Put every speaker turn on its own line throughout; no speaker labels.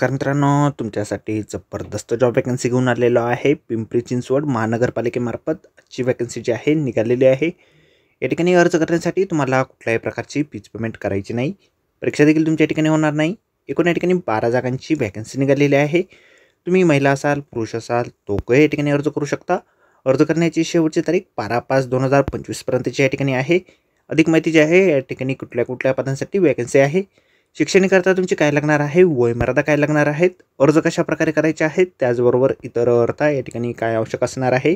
नमस्कार मित्रांनो, तुमच्यासाठी जबरदस्त जॉब वॅकन्सी घेऊन आलेलो आहे। पिंपरी चिंचवड महानगरपालिकेमार्फत आजची वॅकन्सी जी आहे निघालेली आहे। या ठिकाणी अर्ज करण्यासाठी तुम्हाला कुठल्याही प्रकारची फीज पेमेंट करायची नाही। परीक्षा देखील तुमच्या ठिकाणी होणार नाही। एकूण या ठिकाणी 12 जागांची वॅकन्सी निघालेली आहे। तुम्ही महिला असाल, पुरुष असाल, दोघंही या ठिकाणी अर्ज करू शकता। अर्ज करण्याची शेवटची तारीख 12/5/2025 पर्यंतची या ठिकाणी आहे। अधिक माहिती जी आहे या ठिकाणी कुठल्या पदांसाठी वॅकन्सी आहे, शिक्षणाकरता तुमची काय लागणार आहे, वयमर्यादा काय लागणार आहेत, अर्ज कशा प्रकारे करायचे आहेत, त्याचबरोबर इतर अर्थ या ठिकाणी काय आवश्यक असणार आहे,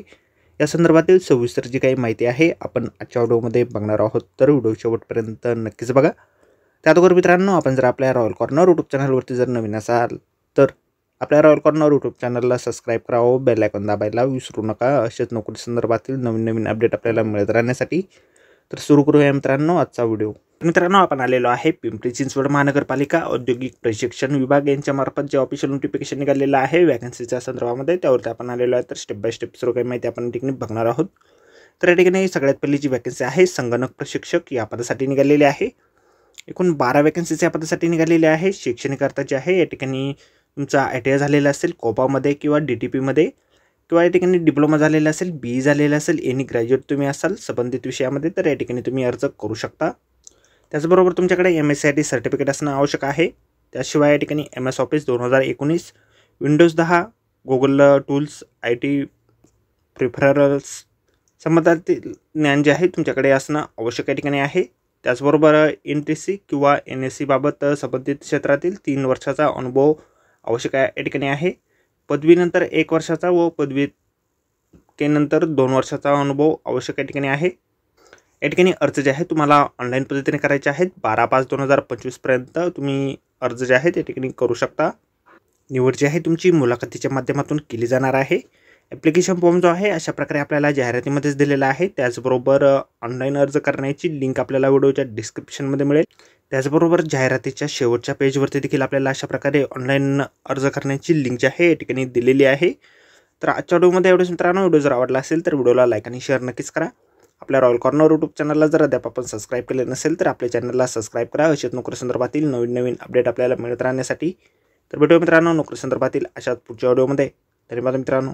या संदर्भातील सविस्तर जी काही माहिती आहे आपण आजच्या व्हिडिओमध्ये बघणार आहोत। तर व्हिडिओ शेवटपर्यंत नक्कीच बघा। त्याचबरोबर मित्रांनो, आपण जर आपल्या रॉयल कॉर्नर यूट्यूब चॅनलवरती जर नवीन असाल तर आपल्या रॉयल कॉर्नर यूट्यूब चॅनलला सबस्क्राईब करावं, बेल आयकॉन दाबायला विसरू नका। अशाच नोकरी संदर्भातील नवीन अपडेट आपल्याला मिळत राहण्यासाठी। तर सुरू करूया मित्रांनो आजचा व्हिडिओ। मित्रांनो, आपण आलेलो आहे पिंपरी चिंचवड महानगरपालिका औद्योगिक प्रशिक्षण विभाग यांच्यामार्फत जे ऑफिशियल नोटिफिकेशन निघालेलं आहे वॅकन्सीच्या संदर्भामध्ये, त्यावरती आपण आलेलो आहे। तर स्टेप बाय स्टेप सर्व काही माहिती आपण ठिकाणी बघणार आहोत। तर या ठिकाणी सगळ्यात पहिली जी वॅकन्सी आहे संगणक प्रशिक्षक या पदासाठी निघालेली आहे। एकूण 12 वॅकन्सीज या पदासाठी निघालेली आहे। शैक्षणिककरता जे आहे या ठिकाणी तुमचा ITI झालेला असेल कोपामध्ये किंवा DTPमध्ये, किंवा या ठिकाणी डिप्लोमा झालेला असेल, BE झालेला असेल, एनी ग्रॅज्युएट तुम्ही असाल संबंधित विषयामध्ये, तर या ठिकाणी तुम्ही अर्ज करू शकता। त्याचबरोबर तुमच्याकडे MSCIT सर्टिफिकेट असणं आवश्यक आहे। त्याशिवाय या ठिकाणी MS office 2019, Windows 10, Google tools, IT प्रिफरल्स संबंधातील ज्ञान जे आहे तुमच्याकडे असणं आवश्यक या ठिकाणी आहे। त्याचबरोबर NTC किंवा NSC बाबत संबंधित क्षेत्रातील 3 वर्षाचा अनुभव आवश्यक या ठिकाणी आहे। पदवीनंतर 1 वर्षाचा व पदवीनंतर 2 वर्षाचा अनुभव आवश्यक या ठिकाणी आहे। या ठिकाणी अर्ज जे आहे तुम्हाला ऑनलाईन पद्धतीने करायचे आहेत। 12/5/2025 पर्यंत तुम्ही अर्ज जे आहेत या ठिकाणी करू शकता। निवड जी आहे तुमची मुलाखतीच्या माध्यमातून केली जाणार आहे। ॲप्लिकेशन फॉर्म जो आहे अशा प्रकारे आपल्याला जाहिरातीमध्येच दिलेला आहे। त्याचबरोबर ऑनलाईन अर्ज करण्याची लिंक आपल्याला व्हिडिओच्या डिस्क्रिप्शनमध्ये मिळेल। त्याचबरोबर जाहिरातीच्या शेवटच्या पेजवरती देखील आपल्याला अशा प्रकारे ऑनलाईन अर्ज करण्याची लिंक जी आहे या ठिकाणी दिलेली आहे। तर आजच्या व्हिडिओमध्ये एवढंच मित्रांनो। व्हिडिओ जर आवडला असेल तर व्हिडिओला लाईक आणि शेअर नक्कीच करा। आपल्या रॉयल कॉर्नर यूट्यूब चॅनलला जर अद्याप आपण सबस्क्राईब केले नसेल तर आपल्या चॅनलला सबस्क्राईब करा। अशाच नोकरी संदर्भातील नवीन अपडेट आपल्याला मिळत राहण्यासाठी। तर भेटूया मित्रांनो नोकरी संदर्भातील अशाच पुढच्या व्हिडिओमध्ये। धन्यवाद मित्रांनो।